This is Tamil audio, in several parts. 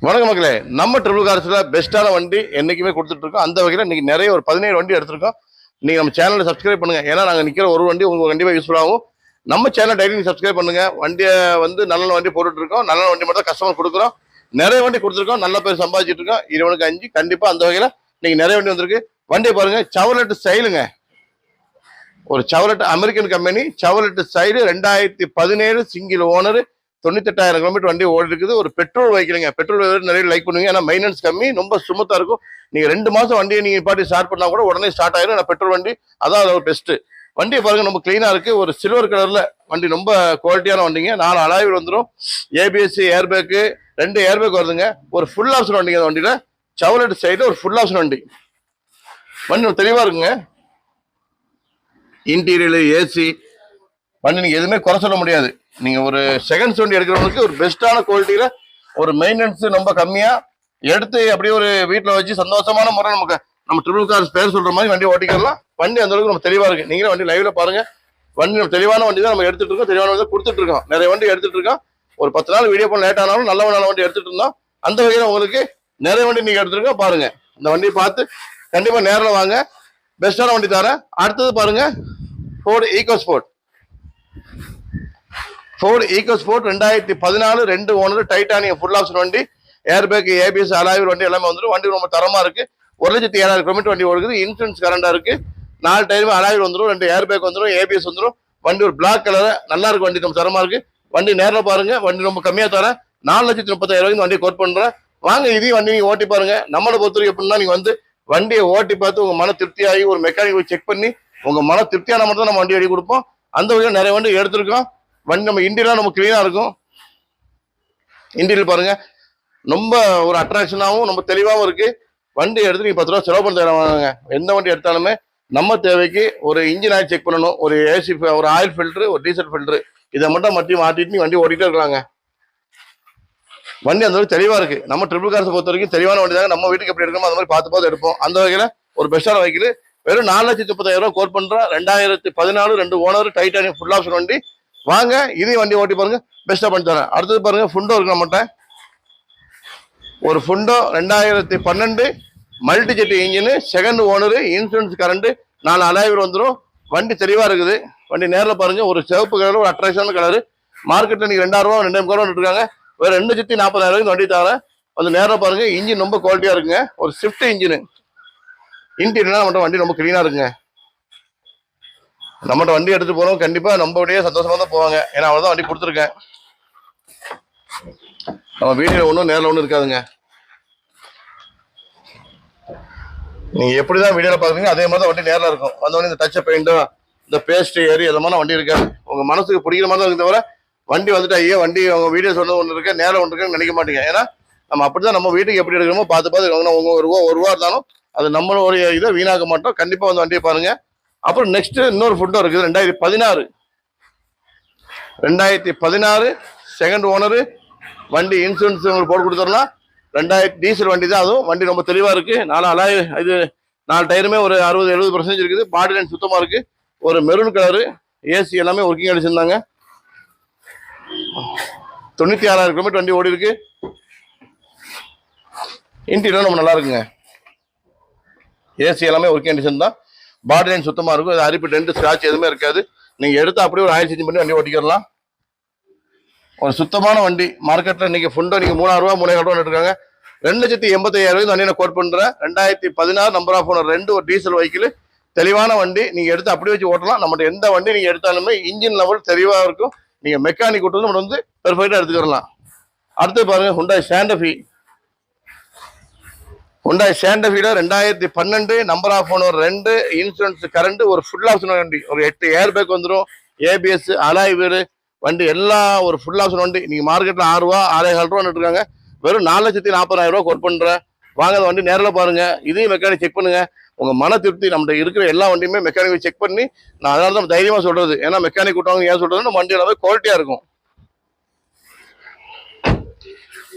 வணக்கம் மக்களே, நம்ம ட்ரிபிள் கார்ஸ்ல பெஸ்ட்டான வண்டி என்னைக்குமே கொடுத்துட்டு இருக்கோம். அந்த வகையில் இன்னைக்கு நிறைய ஒரு 17 வண்டி எடுத்திருக்கோம். நீங்க நம்ம சேனலை சப்ஸ்கிரைப் பண்ணுங்க. ஏன்னா நாங்கள் நிற்கிற ஒரு வண்டி உங்களுக்கு கண்டிப்பாக யூஸ்ஃபுல் ஆகும். நம்ம சேனல் டைரி சப்ஸ்கிரைப் பண்ணுங்க. வண்டியை வந்து நல்ல வண்டி போட்டுட்டு இருக்கோம். நல்ல வண்டி மட்டும் கஸ்டமர் கொடுக்குறோம். நிறைய வண்டி கொடுத்துருக்கோம். நல்ல பேர் சம்பாதிச்சிட்டு இருக்கோம். 20க்கு 5 கண்டிப்பா அந்த வகையில் நீங்க நிறைய வண்டி வந்திருக்கு. வண்டியை பாருங்க, செவர்லெட் ஸ்டைலுங்க. ஒரு Chevrolet American company Chevrolet style 2017 single owner 98,000 kilometre வண்டி ஓடி இருக்குது. ஒரு பெட்ரோல் வைக்கிறீங்க. பெட்ரோல் நிறைய லைக் பண்ணுவீங்க. ஏன்னா மெயின்டெனன்ஸ் கம்மி, ரொம்ப சுமத்தா இருக்கும். நீங்க 2 மாசம் வண்டியை நீங்க பாட்டி ஸ்டார்ட் பண்ணா கூட உடனே ஸ்டார்ட் ஆயிரும். பெட்ரோல் வண்டி அதான் ஒரு பெஸ்ட். வண்டியை பாருங்க, ரொம்ப கிளீனா இருக்கு. ஒரு சில்வர் கலர்ல வண்டி, ரொம்ப குவாலிட்டியான வண்டிங்க. 4 அலாய்வில் வந்துடும். ஏபிஎஸ், ஏர்பேக், 2 ஏர்பேக் வருதுங்க. ஒரு ஃபுல் ஆப்ஷன் வண்டிங்க. அந்த வண்டியில செவர்லெட் சைடு ஒரு ஃபுல் ஆப்ஷன் வண்டி. வண்டி தெளிவா இருக்குங்க. இன்டீரியர், ஏசி வண்டி நீங்க எதுவுமே குறை சொல்ல முடியாது. நீங்க ஒரு செகண்ட்ஸ் வண்டி எடுக்கிறவங்களுக்கு ஒரு பெஸ்டான குவாலிட்டியில, ஒரு மெயின்டெனன்ஸ் ரொம்ப கம்மியா எடுத்து அப்படியே ஒரு வீட்டில் வச்சு சந்தோஷமான முறை நமக்கு நம்ம ட்ரிபிள் கார்ஸ் பேர் சொல்ற மாதிரி வண்டி ஓட்டிக்கலாம். வண்டி அந்த அளவுக்கு நம்ம தெளிவா இருக்கு. நீங்களே வண்டி லைவ்ல பாருங்க. வண்டி நம்ம தெளிவான வண்டி தான் நம்ம எடுத்துட்டு இருக்கோம். தெளிவான வண்டி கொடுத்துட்டு இருக்கோம். நிறைய வண்டி எடுத்துட்டு இருக்கோம். ஒரு 10 நாள் வீடியோ பண்ண லேட் ஆனாலும் நல்ல வண்டி எடுத்துட்டு இருந்தோம். அந்த வகையில் உங்களுக்கு நிறைய வண்டி நீங்க எடுத்துருக்கோம். பாருங்க, இந்த வண்டியை பார்த்து கண்டிப்பா நேரில் வாங்க. பெஸ்டான வண்டி தரேன். அடுத்தது பாருங்க, Ford EcoSport. Ford EcoSport 2014 2 owner titanium full option வண்டி. ஏர்பேக், ஏபிஎஸ், அலாய்வில் வண்டி எல்லாமே வந்துடும். வண்டி ரொம்ப தரமா இருக்கு. 1,07,000 கிலோமீட்டர் வண்டி ஓடுது. இன்சூரன்ஸ் கரண்டா இருக்கு. 4 டைமே அலாய்வில் வந்துடும். 2 ஏர்பேக் வந்துடும். ஏபிஎஸ் வந்துடும். வண்டி ஒரு பிளாக் கலர் நல்லா இருக்கு. வண்டி ரொம்ப தரமா இருக்கு. வண்டி நேரில் பாருங்க. வண்டி ரொம்ப கம்மியா தரேன். 4,30,000 வண்டி கோட் பண்றேன். வாங்க, இதையும் வண்டி நீங்க ஓட்டி பாருங்க. நம்மளை பொறுத்தவரைக்கும் எப்படின்னா, நீங்க வந்து வண்டியை ஓட்டி பார்த்து உங்க மன திருப்தியாகி ஒரு மெக்கானிக் செக் பண்ணி உங்க மன திருப்தியான மட்டும் தான் நம்ம வண்டி எடுத்து கொடுப்போம். அந்த வகையில் நிறைய வண்டி எடுத்திருக்கோம். வண்டி நம்ம இன்டீரியர் நம்ம கிளீனா இருக்கும். இன்டீரியர் பாருங்க, ரொம்ப ஒரு அட்ராக்ஷனாகவும் ரொம்ப தெளிவாகவும் இருக்கு. வண்டி எடுத்து நீங்க 10 ரூபா செலவு பண்ண தருவாங்க. எந்த வண்டி எடுத்தாலுமே நம்ம தேவைக்கு ஒரு இன்ஜின் ஆயில் செக் பண்ணணும், ஒரு ஏசி, ஒரு ஆயில் ஃபில்டர், ஒரு டீசல் ஃபில்டர், இதை மட்டும் மாட்டிட்டு நீ வண்டி ஓட்டிகிட்டே இருக்கலாங்க. வண்டி அந்த அளவுக்கு தெளிவா இருக்கு. நம்ம ட்ரிபிள் கார்ஸை பொறுத்த வரைக்கும் தெளிவான வண்டி தாங்க. நம்ம வீட்டுக்கு எப்படி எடுக்கணுமோ அந்த மாதிரி பார்த்து எடுப்போம். அந்த வகையில ஒரு பெஸ்டான வெஹிக்கிள் வெறும் 4,30,000 கோட் பண்றோம். 2014 2 ஓனர் டைட்டானியம் ஃபுல் ஆப்ஷன் வண்டி. வாங்க, இதையும் வண்டி ஓட்டி பாருங்க. பெஸ்டா பண்ணி தரேன். அடுத்தது பாருங்க, ஃபுண்டோ இருக்கு நம்மகிட்ட. ஒரு Punto 2012 multi jet engine, second owner, insurance current, 4 அலாய்வில் வந்துடும். வண்டி தெளிவா இருக்குது. வண்டி நேரில் பாருங்க. ஒரு சிவப்பு கலர், ஒரு அட்ராக்ஷனான கலர். மார்க்கெட்ல நீங்க 2,000 ரூபா 2,000 இருக்காங்க. வேற 2,40,000 வண்டி தரேன். வந்து நேரில் பாருங்க. இன்ஜின் ரொம்ப குவாலிட்டியா இருக்குங்க. ஒரு ஸ்விஃப்ட் இன்ஜின். இன்டீரியர் மட்டும் வண்டி ரொம்ப கிளீனா இருக்குங்க. நம்மகிட்ட வண்டி எடுத்து போறோம், கண்டிப்பா நம்மளுடைய சந்தோஷமா தான் போவாங்க. ஏன்னா அவ்வளவுதான் வண்டி கொடுத்துருக்கேன். நம்ம வீடியோ ஒன்றும் நேரில் ஒன்றும் இருக்காதுங்க. நீங்க எப்படிதான் வீடியோல பாக்குறீங்க அதே மாதிரி தான் வண்டி நேரில் இருக்கும். வந்தவொடனே இந்த டச் பெயிண்டும், இந்த பேஸ்ட் ஏறி அதமான வண்டி இருக்காது. உங்க மனசுக்கு பிடிக்கிற மாதிரி தான் இருக்கு. தவிர வண்டி வந்துட்டு ஐயோ வண்டி உங்க வீடியோ சொன்னது ஒன்று இருக்கு, நேரில் ஒன்று இருக்குன்னு நினைக்க மாட்டீங்க. ஏன்னா நம்ம அப்படிதான் நம்ம வீட்டுக்கு எப்படி எடுக்கணுமோ பார்த்து உங்க ஒரு ரூபா இருந்தாலும் அது நம்மளுடைய இதை வீணாக்க மாட்டோம். கண்டிப்பா வந்து வண்டியை பாருங்க. அப்புறம் நெக்ஸ்ட் இன்னொரு ஃபுட்டோ இருக்குது. 2016 செகண்ட் ஓனரு வண்டி. இன்சூரன்ஸ் உங்களுக்கு போட்டு கொடுத்துடலாம். 2000 டீசல் வண்டி தான். அதுவும் வண்டி ரொம்ப தெளிவா இருக்கு. 4 அலாய், இது 4 டயருமே ஒரு 60-70% இருக்குது. பாடி லைன் சுத்தமா இருக்கு. ஒரு மெரூன் கலரு. ஏசி எல்லாமே ஒர்க்கிங் அடிச்சிருந்தாங்க. 96,000 கிலோமீட்டர் வண்டி ஓடி இருக்கு. இன்டீரியர் ரொம்ப நல்லா இருக்குங்க. ஏசி எல்லாமே ஒர்க்கிங் அடிஷன் தான். பாடி லைன் சுத்தமா இருக்கும். அரிப்பு, டென்ட், ஸ்கிராட்ச் எதுவுமே இருக்காது. நீங்க எடுத்து அப்படியே ஒரு ஆயில் சேஞ்ச் பண்ணி வண்டி ஓட்டிக்கலாம். ஒரு சுத்தமான வண்டி. மார்க்கெட்ல இன்னைக்கு ஃபுண்டோ நீங்க 3,000 ரூபா 3,000 ரூபா இருக்காங்க. 2,85,000 வண்டியை கோட் பண்றேன். 2016 நம்பர் ஆஃப் ஓனர் 2 ஒரு டீசல் வெஹிக்கிள். தெளிவான வண்டி. நீங்க எடுத்து அப்படியே வச்சு ஓட்டலாம். நம்மகிட்ட எந்த வண்டி நீங்க எடுத்தாலுமே இன்ஜின் லெவல் தெளிவா இருக்கும். நீங்க மெக்கானிக் விட்டு நம்ம வந்து பெர்ஃபெக்டா எடுத்துக்கலாம். அடுத்து பாருங்க, ஹுண்டாய் சாண்டா-ஃபீ. ஹுண்டாய் சாண்டா-ஃபீல 2012 number of owner 2 insurance current, ஒரு ஃபுல் ஆப்ஷன் வண்டி. ஒரு 8 ஏர்பேக் வந்துடும். ஏபிஎஸ், அலாய் வீடு வண்டி எல்லாம் ஒரு ஃபுல் ஆப்ஷன் வண்டி. நீங்க மார்க்கெட்ல 6 ரூபா 6,500 ரூபா இருக்காங்க. வெறும் 4,40,000 ரூபா கோட் பண்றேன். வாங்க, அந்த வண்டி நேரில் பாருங்க. இதையும் மெக்கானிக் செக் பண்ணுங்க. உங்க மன திருப்தி. நம்மகிட்ட இருக்கிற எல்லா வண்டியுமே மெக்கானிக் செக் பண்ணி, நான் அதனால தான் தைரியமா சொல்றது. ஏன்னா மெக்கானிக் விட்டவங்க ஏன் சொல்றது, நம்ம வண்டி எல்லாமே குவாலிட்டியா இருக்கும்.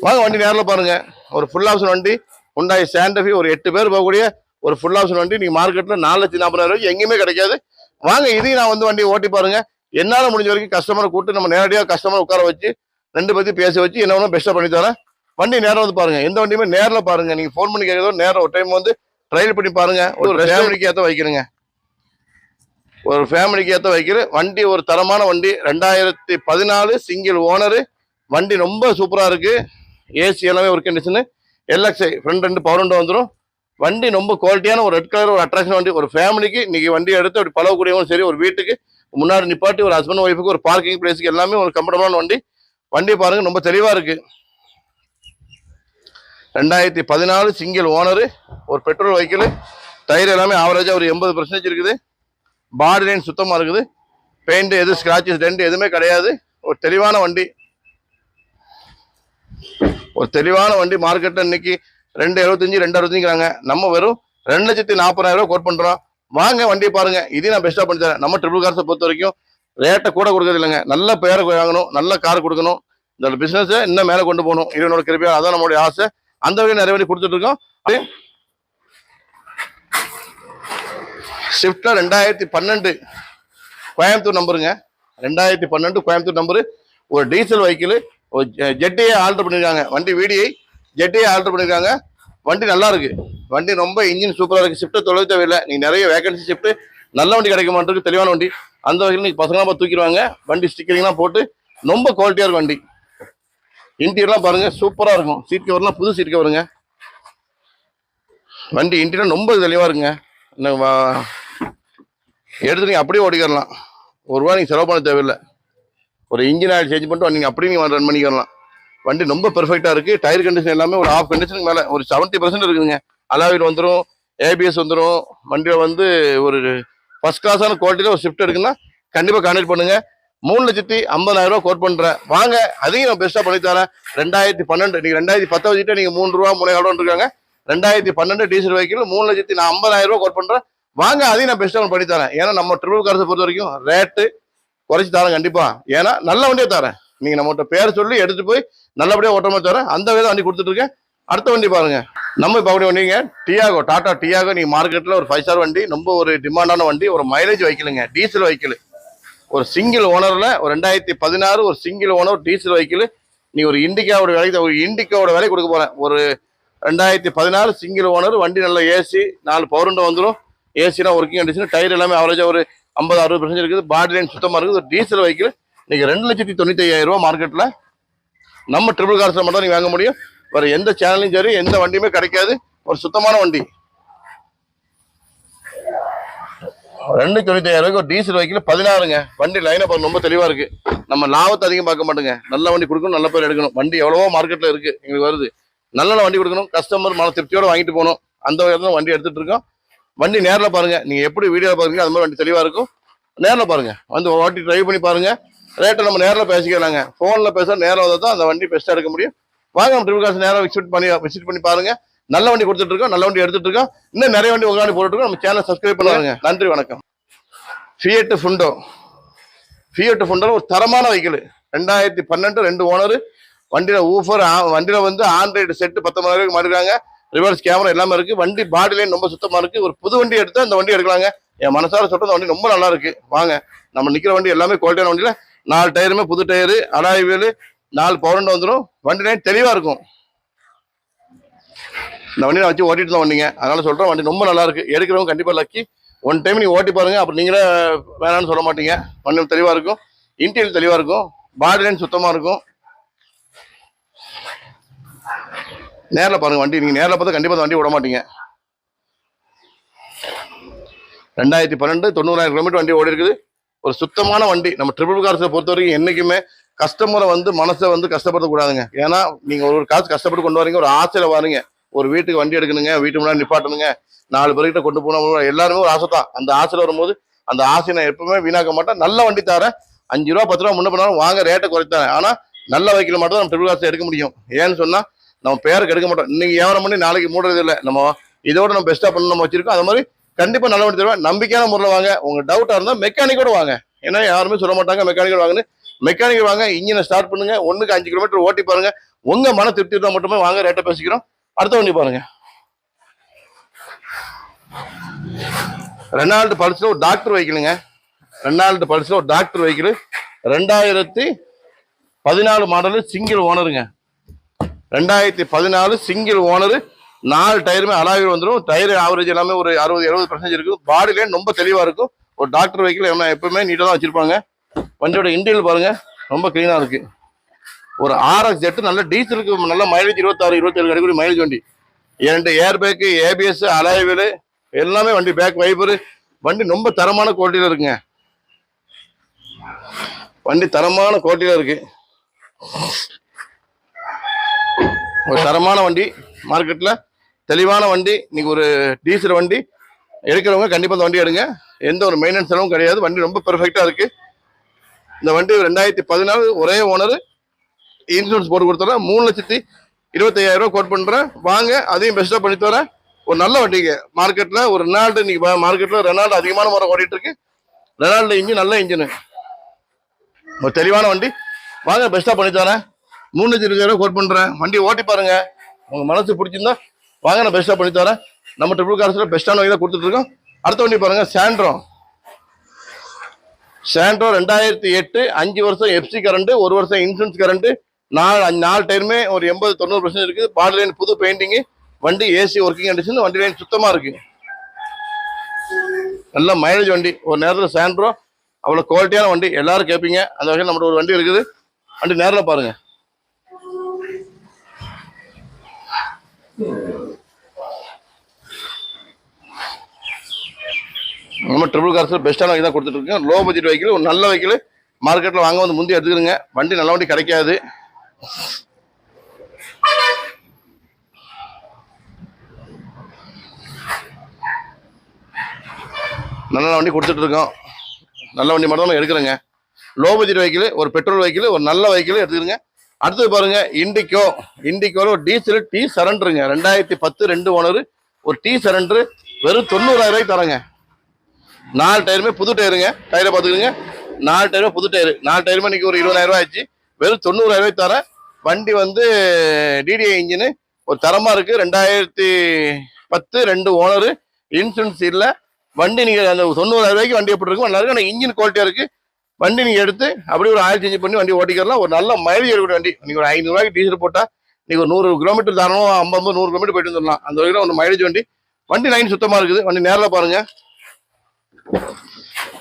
வாங்க, வண்டி நேரில் பாருங்க. ஒரு ஃபுல் ஆப்ஷன் வண்டி. ஹுண்டாய் சாண்டா-ஃபீ ஒரு 8 பேர் போகக்கூடிய ஒரு ஃபுல் ஆப்ஷன் வண்டி. நீங்க மார்க்கெட்ல 4,40,000 எங்கேயுமே கிடைக்காது. வாங்க, இதையும் நான் வந்து வண்டி ஓட்டி பாருங்க. என்னால முடிஞ்ச வரைக்கும் கஸ்டமரை கூப்பிட்டு நம்ம நேரடியாக கஸ்டமர் உட்கார வச்சு 2 பத்தி பேச வச்சு என்ன பெஸ்டா பண்ணி தரேன். வண்டி நேரம் வந்து பாருங்க. எந்த வண்டியுமே நேரில் பாருங்க. நீங்க ஃபோன் பண்ணி கேட்கறதோ நேரம் ஒரு டைம் வந்து ட்ரையல் பண்ணி பாருங்க. ஒரு ஃபேமிலிக்கு ஏற்ற வைக்கிறேங்க. ஒரு ஃபேமிலிக்கு ஏற்ற வைக்கிற வண்டி, ஒரு தரமான வண்டி. 2014 சிங்கிள் ஓனரு. வண்டி ரொம்ப சூப்பரா இருக்கு. ஏசி எல்லாமே ஒரு condition. LXI front 2 power window வந்துடும். வண்டி ரொம்ப குவாலிட்டியான ஒரு ரெட் கலர் ஒரு அட்ராக்ஷன் வண்டி. ஒரு ஃபேமிலிக்கு இன்னைக்கு வண்டி எடுத்து அப்படி பழகக்கூடியவங்களும் சரி, ஒரு வீட்டுக்கு முன்னாடி நிப்பாட்டி ஒரு ஹஸ்பண்ட் ஒய்ஃபுக்கு ஒரு பார்க்கிங் பிளேஸுக்கு எல்லாமே ஒரு கம்ஃபர்டபுளான வண்டி. வண்டி பாருங்க ரொம்ப தெளிவா இருக்கு. 2014 சிங்கிள் ஓனரு. ஒரு பெட்ரோல் வெஹிக்கிள். டயர் எல்லாமே ஆவரேஜா ஒரு 80% இருக்குது. பாடி லைன் சுத்தமா இருக்குது. பெயிண்ட் எது ஸ்கிராச்சஸ் டென்ட் எதுவுமே கிடையாது. ஒரு தெளிவான வண்டி. ஒரு தெளிவான வண்டி. மார்க்கெட்ல இன்னைக்கு 275 265ங்கிறாங்க. நம்ம வெறும் 2,40,000 கோட் பண்றோம். வாங்க வண்டியை பாருங்க. இதே நான் பெஸ்டா பண்ணி தரேன். நம்ம ட்ரிபிள் கார்ஸை பொறுத்த வரைக்கும் ரேட்டை கூட கொடுக்கறது இல்லைங்க. நல்ல பேரை வாங்கணும், நல்ல கார் கொடுக்கணும், இந்த பிசினஸை இன்னும் மேலே கொண்டு போகணும். இவனோட கிருப்பையா அதான் நம்மளுடைய ஆசை. அந்த வகையில் நிறைய வண்டி கொடுத்துட்டு இருக்கோம். ஸ்விஃப்ட்ல 2012 கோயம்புத்தூர் நம்பருங்க. 2012 கோயம்புத்தூர் நம்பரு. ஒரு டீசல் வெஹிக்கிள். ஒரு ஜெட்டியை ஆல்டர் பண்ணியிருக்காங்க. வண்டி வீடியை ஜெட்டியை ஆல்டர் பண்ணியிருக்காங்க. வண்டி நல்லா இருக்கு. வண்டி ரொம்ப இன்ஜின் சூப்பராக இருக்கு. ஷிஃப்ட்டை தொலைவு தேவையில்லை. நீங்கள் நிறைய வேகன்சி ஷிஃப்ட் நல்ல வண்டி கிடைக்க மாட்டேருக்கு. தெளிவான வண்டி. அந்த வகையில் நீங்கள் பசங்களாம் பார்த்து தூக்கிடுவாங்க. வண்டி ஸ்டிக்கரிங்லாம் போட்டு ரொம்ப குவாலிட்டியாக இருக்கும் வண்டி. இன்டீரியர்லாம் பாருங்க சூப்பராக இருக்கும். சீட் கவர்லாம் புது சீட் கவருங்க. வண்டி இன்டீரியர் ரொம்ப தெளிவாக இருக்குங்க. எடுத்து நீங்கள் அப்படியே ஓடிக்கிறலாம். ஒரு ரூபா நீங்கள் செலவு பண்ண தேவையில்லை. ஒரு இன்ஜின் ஆயில் சேஞ்ச் பண்ணிட்டு நீங்கள் அப்படியே நீங்கள் ரன் பண்ணிக்கிறலாம். வண்டி ரொம்ப பெர்ஃபெக்டாக இருக்குது. டயர் கண்டிஷன் எல்லாமே ஒரு ஆஃப் கண்டிஷனுக்கு மேலே ஒரு 70% இருக்குதுங்க. அலாவில் வந்துடும், ஏபிஎஸ் வந்துடும். வண்டியில் வந்து ஒரு ஃபர்ஸ்ட் கிளாஸான குவாலிட்டியில் ஒரு ஷிஃப்ட் இருக்குன்னா கண்டிப்பாக கான்டாக்ட் பண்ணுங்கள். 3,50,000 கோட் பண்ணுறேன். வாங்க அதையும் நான் பெஸ்ட்டாக பண்ணித்தரேன். 2012 நீங்கள் 2010 வச்சுட்டு நீங்கள் 3 ரூபா 3,000 இருக்காங்க. 2012 டீசல் வெஹிக்கிள் 3,50,000 கோட் பண்ணுறேன். வாங்க அதையும் நான் பெஸ்ட்டாக பண்ணித்தரேன். ஏன்னா நம்ம ட்ரிபிள் கார்ஸை பொறுத்த வரைக்கும் ரேட்டு குறைச்சி தரேன் கண்டிப்பாக. ஏன்னா நல்ல வண்டியை தரேன். நீங்கள் நம்மகிட்ட பேர் சொல்லி எடுத்துகிட்டு போய் நல்லபடியாக ஓட்டமாக தரேன். அந்த வித வண்டி கொடுத்துட்ருக்கேன். அடுத்த வண்டி பாருங்க. நம்ம இப்போ அப்படி வண்டிங்க டியாகோ, டாடா டியாகோ. நீங்கள் மார்க்கெட்டில் ஒரு 5 ஸ்டார் வண்டி. ரொம்ப ஒரு டிமாண்டான வண்டி. ஒரு மைலேஜ் வெஹிக்கிளுங்க. Diesel vehicle. ஒரு சிங்கிள் ஓனரில் ஒரு 2016 ஒரு சிங்கிள் ஓனர் டீசல் வெஹிக்கிள். நீ ஒரு இண்டிகாவோட விலை கொடுக்க போகிறேன். ஒரு 2016 சிங்கிள் ஓனர் வண்டி. நல்ல ஏசி 4 பவர் விண்டோ வந்துடும். ஏசிலாம் ஒர்க்கிங் கண்டிஷன். டயர் எல்லாமே ஆவரேஜாக ஒரு 50-60% இருக்குது. பாடி லைன் சுத்தமாக இருக்குது. ஒரு டீசல் வெஹிக்கிள். நீங்கள் 2,95,000 மார்க்கெட்டில் நம்ம ட்ரிபிள் கார்ஸில் மட்டும் நீங்கள் வாங்க முடியும். வேறு எந்த சேனலையும் சரி எந்த வண்டியுமே கிடைக்காது. ஒரு சுத்தமான வண்டி. 2,95,000 ஒரு டீசல் வெஹிக்கிள் 16ங்க. வண்டி லைனை பார்க்க ரொம்ப தெளிவாக இருக்குது. நம்ம லாபத்தை அதிகம் பார்க்க மாட்டோங்க. நல்ல வண்டி கொடுக்கணும், நல்ல பேர் எடுக்கணும். வண்டி எவ்வளவோ மார்க்கெட்டில் இருக்குது, எங்களுக்கு வருது. நல்ல வண்டி கொடுக்கணும், கஸ்டமர் மன திருப்தியோடு வாங்கிட்டு போகணும். அந்த வகையில் தான் வண்டி எடுத்துகிட்டு இருக்கோம். வண்டி நேரில் பாருங்கள். நீங்கள் எப்படி வீடியோவில் பாருங்க அது மாதிரி வண்டி தெளிவாக இருக்கும். நேரில் பாருங்கள். வந்து ஓட்டி ட்ரைவ் பண்ணி பாருங்கள். ரேட்டை நம்ம நேரில் பேசிக்கலாங்க. ஃபோனில் பேச நேரில் வந்தால் தான் அந்த வண்டி பெஸ்ட்டாக எடுக்க முடியும். வாங்க நம்ம ட்ரிபிள் கார்ஸ் நேராக விசிட் பண்ணி பாருங்கள். நல்ல வண்டி கொடுத்துட்டு இருக்கோம், நல்ல வண்டி எடுத்துகிட்டு இருக்கோம். இன்னும் நிறைய வண்டி உங்கள் போட்டுருக்கோம். நம்ம சேனல் சப்ஸ்கிரைப் பண்ணுவாங்க. நன்றி, வணக்கம். ஃபியட் ஃபுண்டோ ஒரு தரமான வெஹிக்கிள். 2012 2 ஓனர். வண்டியில் ஊஃபர், வண்டியில் வந்து ஆண்ட்ராய்டு செட்டு 19,000 மாறிடுறாங்க. ரிவர்ஸ் கேமரா எல்லாமே இருக்குது. வண்டி பாடி லைன் ரொம்ப சுத்தமாக இருக்குது. ஒரு புது வண்டி எடுத்தால் அந்த வண்டி எடுக்கலாங்க. என் மனசார சொல்கிற அந்த வண்டி ரொம்ப நல்லா இருக்குது. வாங்க நம்ம நிற்கிற வண்டி எல்லாமே குவாலிட்டியான வண்டியில் 4 டயருமே புது tyre, alloy wheel, 4 power window வந்துடும். வண்டி லைன் தெளிவாக இருக்கும். இந்த வண்டி நான் வச்சு ஓட்டிட்டு தான் வண்டிங்க. அதனால சொல்கிறேன் வண்டி ரொம்ப நல்லா இருக்குது. எடுக்கிறவங்க கண்டிப்பாக லக்கி. ஒன் டைம் நீங்கள் ஓட்டி பாருங்கள். அப்புறம் நீங்களே வேணான்னு சொல்ல மாட்டீங்க. வண்டி தெளிவாக இருக்கும். இன்டீரியர் தெளிவாக இருக்கும். பாடி லைன் சுத்தமாக இருக்கும். நேரில் பாருங்கள் வண்டி. நீங்கள் நேரில் பார்த்தா கண்டிப்பாக வண்டி விட மாட்டீங்க. 2012 90,000 கிலோமீட்டர் வண்டி ஓடி இருக்குது. ஒரு சுத்தமான வண்டி. நம்ம ட்ரிபிள் கார்ஸை பொறுத்த வரைக்கும் என்றைக்குமே கஸ்டமரை வந்து மனசை வந்து கஷ்டப்படுத்தக்கூடாதுங்க. ஏன்னா நீங்கள் ஒரு காசு கஷ்டப்பட்டு கொண்டு வரீங்க, ஒரு ஆசையில் வரீங்க. ஒரு வீட்டுக்கு வண்டி எடுக்கணுங்க, வீட்டு முன்னாடி நிப்பாட்டணுங்க, 4 பேர்கிட்ட கொண்டு போகணும். எல்லாருமே ஒரு ஆசை தான். அந்த ஆசையில் வரும்போது அந்த ஆசையை நான் எப்பவுமே வீணாக்க மாட்டேன். நல்ல வண்டி தரேன். 5 ரூபா 10 ரூபா முன்ன பண்ணாலும் வாங்க, ரேட்டை குறைத்தாரேன். ஆனால் நல்ல வெஹிக்கிள் மட்டும் நம்ம ட்ரிபிள் கார்ஸை எடுக்க முடியும். ஏன்னு சொன்னால் நம்ம பேருக்கு எடுக்க மாட்டோம். இன்னைக்கு வியாபாரம் பண்ணி நாளைக்கு மூடுறது இல்லை. நம்ம இதோட நம்ம பெஸ்ட்டாக பண்ணி நம்ம வச்சிருக்கோம். அது மாதிரி கண்டிப்பாக நல்ல வண்டி தருவேன். நம்பிக்கையான முறையில் வாங்க. உங்கள் டவுட்டாக இருந்தால் மெக்கானிக்கோட வாங்க. ஏன்னா யாருமே சொல்ல மாட்டாங்க மெக்கானிக்கல் வாங்கன்னு. மெக்கானிக்கல் வாங்க, இன்ஜினை ஸ்டார்ட் பண்ணுங்க, 1க்கு 5 கிலோமீட்டர் ஓட்டி பாருங்க. உங்க மன திருப்தி தான் மட்டுமே வாங்க. ரேட்டை பேசிக்கிறோம். அடுத்த வண்டி பாருங்க. ரெனால்டு பல்ஸ்ல ஒரு டாக்டர் வெஹிக்கிளுங்க. ரெனால்டு பல்ஸ்ல ஒரு டாக்டர் வெஹிக்கிள். 2014 மாடலு சிங்கிள் ஓனருங்க. 2014 சிங்கிள் ஓனர், 4 டயருமே அலாயில் வந்துடும். டயர் ஆவரேஜ் எல்லாமே ஒரு 60-70% இருக்கும். பாடி லைன் ரொம்ப தெளிவா இருக்கும். ஒரு டாக்டர் வெஹிக்கிள் எப்பவுமே நீட்டாக தான் வச்சிருப்பாங்க. வண்டியோட இன்டீரியல் பாருங்க, ரொம்ப கிளீனா இருக்கு. ஒரு RX ஜெட் நல்ல டீசலுக்கு நல்ல மைலேஜ் 26-27 கிடைக்கக்கூடிய மைலேஜ் வண்டி. 2 ஏர் பேக்கு, ABS, அலாய்வில் எல்லாமே வண்டி, பேக் வைப்பர், வண்டி ரொம்ப தரமான குவாலிட்டியில இருக்குங்க. வண்டி தரமான குவாலிட்டியில இருக்கு. ஒரு தரமான வண்டி, மார்க்கெட்ல தெளிவான வண்டி. இன்னைக்கு ஒரு டீசல் வண்டி எடுக்கிறவங்க கண்டிப்பா இந்த வண்டி எடுங்க. எந்த ஒரு மெயின்டெனன்ஸ் செலவும் கிடையாது. வண்டி ரொம்ப பெர்ஃபெக்டா இருக்கு. இந்த வண்டி 2014 ஒரே ஓனர், இன்சூரன்ஸ் போட்டு கொடுத்துறேன். 3,25,000 கோட் பண்றேன். வாங்க, அதையும் பெஸ்டா பண்ணி தரேன். ஒரு நல்ல வண்டிங்க. மார்க்கெட்ல ஒரு ரெனால்டு, இன்னைக்கு மார்க்கெட்ல ரெனால்டு அதிகமான முறை ஓடிட்டு இருக்கு. ரெனால்டு இன்ஜின் நல்ல இன்ஜின், ஒரு தெளிவான வண்டி. வாங்க, பெஸ்டா பண்ணி தரேன். 3,25,000 கோட் பண்றேன். வண்டி ஓட்டி பாருங்க, உங்க மனசு பிடிச்சிருந்தா வாங்க, நான் பெஸ்டா பண்ணி தரேன். நம்ம ட்ரிபிள் கார்ஸ்ல பெஸ்டான வண்டி தான் கொடுத்துட்டு இருக்கோம். அடுத்த வண்டி பாருங்க, சாண்ட்ரோ. 2008, 5 வருஷம் FC கரண்ட், 1 வருஷம் இன்சூரன்ஸ் கரண்ட், 4 டயருமே ஒரு 80-90% இருக்கு. பாடி லைன் புது பெயிண்டிங், வண்டி AC ஒர்க்கிங் கண்டிஷன், வண்டி லைன் சுத்தமா இருக்கு. நல்ல மைலேஜ் வண்டி. ஒரு நேரத்தில் சாண்ட்ரோ அவ்வளவு குவாலிட்டியான வண்டி, எல்லாரும் கேட்பீங்க. அந்த வகையில் நம்மளோட ஒரு வண்டி இருக்குது. வண்டி நேரில் பாருங்க. நம்ம ட்ரிபிள் கார்ஸ் பெஸ்டான வண்டி தான் கொடுத்துட்டு இருக்கோம். லோ பட்ஜெட் வெஹிக்கிள், ஒரு நல்ல வெஹிக்கிள் மார்க்கெட்ல வாங்க வந்து முந்தி எடுத்துக்கிறங்க. வண்டி நல்ல வண்டி கிடைக்காது. நல்ல வண்டி கொடுத்துட்டு இருக்கோம். நல்ல வண்டி மட்டும் தான் எடுக்கிறேங்க. லோ பட்ஜெட் வெஹிக்கிள், ஒரு பெட்ரோல் வெஹிக்கிள், ஒரு நல்ல வெஹிக்கிள் எடுத்துக்கிறங்க. அடுத்தது பாருங்க, இண்டிகோல ஒரு டீசல் T சரண்டருங்க. 2010 2 ஓனர், ஒரு T சரண்டர் வெறும் 90,000 தரங்க. 4 டயருமே புது டயருங்க. டயரை பார்த்துக்குங்க, 4 டயருமே புது டயரு. 4 டயருமே இன்னைக்கு ஒரு 20,000 ஆச்சு. வெறும் 90,000 தரேன். வண்டி வந்து DDI இன்ஜின், ஒரு தரமா இருக்கு. 2010 2 ஓனர், இன்சூரன்ஸ் இல்லை. வண்டி நீங்க அந்த 90,000 வண்டி எப்படி இருக்கும் நல்லா இருக்கு. ஆனால் இன்ஜின் குவாலிட்டியா இருக்கு. வண்டி நீங்க எடுத்து அப்படியே ஒரு ஆயில் சேஞ்ச் பண்ணி வண்டி ஓட்டிக்கலாம். ஒரு நல்ல மைலேஜ் இருக்கக்கூடிய வண்டி. நீங்க ஒரு 500 ரூபாய்க்கு டீசல் போட்டா நீங்க ஒரு 100 கிலோமீட்டர் தரணும், 50-100 கிலோமீட்டர் போயிட்டு வந்துடலாம். அந்த வகையில் ஒரு மைலேஜ் வண்டி. வண்டி லைன் சுத்தமா இருக்குது. வண்டி நேரில் பாருங்க.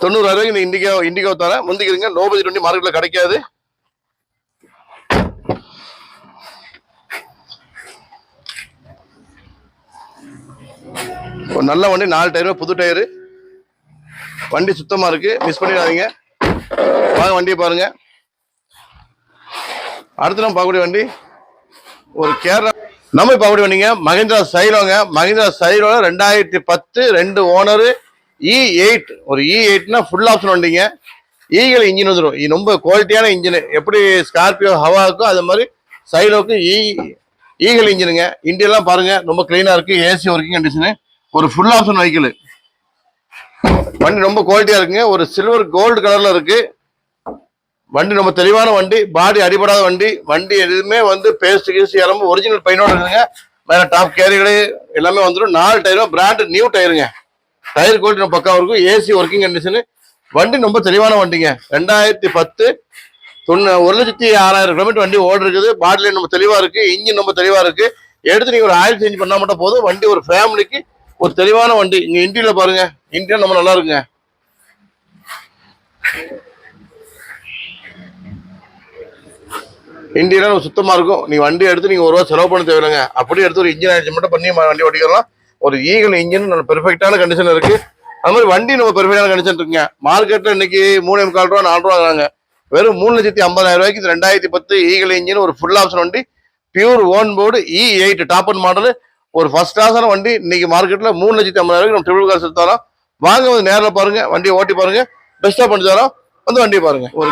90,000 இந்த இண்டிகோ தர முந்திக்கிறீங்க. லோ பட்ஜெட் வண்டி மார்க்கெட்ல கிடைக்காது. ஒரு நல்ல வண்டி, 4 டயரு புது டயரு, வண்டி சுத்தமா இருக்கு. மிஸ் பண்ணிடாதீங்க. வாங்க வண்டியை பாருங்க. அடுத்து நம்ம பார்க்கக்கூடிய வண்டி ஒரு கேரளா. நம்ம பார்க்கக்கூடிய வண்டிங்க மஹிந்திரா சைலோங்க. Mahindra Xylo 2010 2 owner, E8. ஒரு E8னா ஃபுல் ஆப்ஷன் வண்டிங்க. ஈகல் இன்ஜின் வந்துடும். ரொம்ப குவாலிட்டியான இன்ஜின். எப்படி ஸ்கார்பியோ ஹவாவுக்கும் அது மாதிரி சைலோக்கு ஈகல் இன்ஜினுங்க. இன்டியெல்லாம் பாருங்க, ரொம்ப கிளீனா இருக்கு. AC ஒர்க்கிங் கண்டிஷனு, ஒரு ஃபுல் ஆப்ஷன் வெஹிக்கிள். வண்டி ரொம்ப குவாலிட்டியா இருக்குங்க. ஒரு சில்வர் கோல்டு கலர்ல இருக்கு. வண்டி ரொம்ப தெளிவான வண்டி, பாடி அடிபடாத வண்டி. வண்டி எதுவுமே வந்து பேஸ்ட் கீஸ்ட் இறம்பு ஒரிஜினல் பைனோட இருக்குங்க. மேல டாப் கேரியர்களே எல்லாமே வந்துடும். 4 டயரும் பிராண்ட் நியூ டயருங்க. டயர் குவாலிட்டி பக்காவா இருக்கும். AC working condition. வண்டி ரொம்ப தெளிவான வண்டிங்க. 2010 1,06,000 கிலோமீட்டர் வண்டி ஓடி இருக்குது. பாடி லைன் ரொம்ப தெளிவா இருக்கு. இன்ஜின் ரொம்ப தெளிவா இருக்கு. எடுத்து நீங்க ஒரு ஆயில் சேஞ்ச் பண்ணா மட்டும் போதும். வண்டி ஒரு ஃபேமிலிக்கு ஒரு தெளிவான வண்டி. இங்க இன்டீரியர் பாருங்க, இன்டீரியர் நம்ம நல்லா இருக்குங்க. இன்டீரியர் சுத்தமா இருக்கும். நீங்க வண்டி எடுத்து நீங்க 1 ரூபா செலவு பண்ண தேவையில்லைங்க. அப்படியே எடுத்து ஒரு இன்ஜின் ஆயிடுச்சு மட்டும் பண்ணி வண்டி ஓட்டிக்கலாம். ஒரு ஈகல் இன்ஜின் நல்ல பெர்ஃபெக்டான கண்டிஷன் இருக்கு. அது மாதிரி வண்டி நம்ம பெர்ஃபெக்டான கண்டிஷன் இருக்குங்க. மார்க்கெட்ல இன்னைக்கு 3,4 ரூபா 4 ரூபா வாங்குறாங்க. வெறும் 3,50,000 2010 ஈகல் இன்ஜின், ஒரு ஃபுல் ஆப்ஷன் வண்டி, pure own board E8 top and model, ஒரு ஃபர்ஸ்ட் கிளாஸான வண்டி. இன்னைக்கு மார்க்கெட்ல 3,50,000 நம்ம ட்ரிபிள் கார்ஸ் எடுத்தாலும் வாங்க, வந்து நேரில் பாருங்க, வண்டியை ஓட்டி பாருங்க, பெஸ்டா பண்ணி தரோம். வந்து வண்டியை பாருங்க. ஒரு